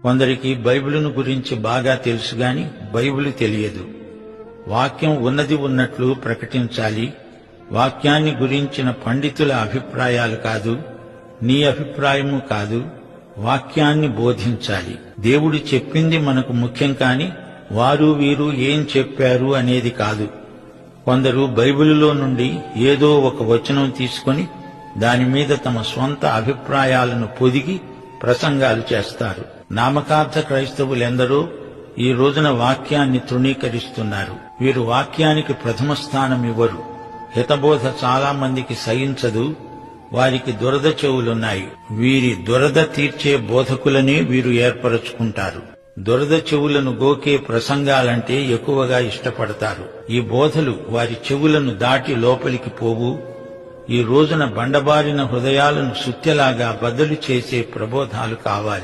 కొందరికి బైబిలును గురించి బాగా తెలుసు గాని బైబిలు తెలియదు. వాక్యం ఉన్నది ఉన్నట్లు ప్రకటించాలి. వాక్యాన్ని గురించిన పండితుల అభిప్రాయాలు కాదు, నీ అభిప్రాయము కాదు, వాక్యాన్ని బోధించాలి. దేవుడు చెప్పింది మనకు ముఖ్యం కాని వారు వీరు ఏం చెప్పారు అనేది కాదు. కొందరు బైబిలులో నుండి ఏదో ఒక వచనం తీసుకొని దానిమీద తమ స్వంత అభిప్రాయాలను పొదిగి ప్రసంగాలు చేస్తారు. నామకార్థ క్రైస్తవులెందరో ఈ రోజున వాక్యాన్ని తృణీకరిస్తున్నారు. వీరు వాక్యానికి ప్రథమ స్థానం ఇవ్వరు. హితబోధ చాలా మందికి సహించదు. వారికి దురద చెవులున్నాయి. వీరి దురద తీర్చే బోధకులనే వీరు ఏర్పరచుకుంటారు. దురద చెవులను గోకే ప్రసంగాలంటే ఎక్కువగా ఇష్టపడతారు. ఈ బోధలు వారి చెవులను దాటి లోపలికి పోవు. ఈ రోజున బండబారిన హృదయాలను సుత్తెలాగా బద్దలు చేసే ప్రబోధాలు కావాలి.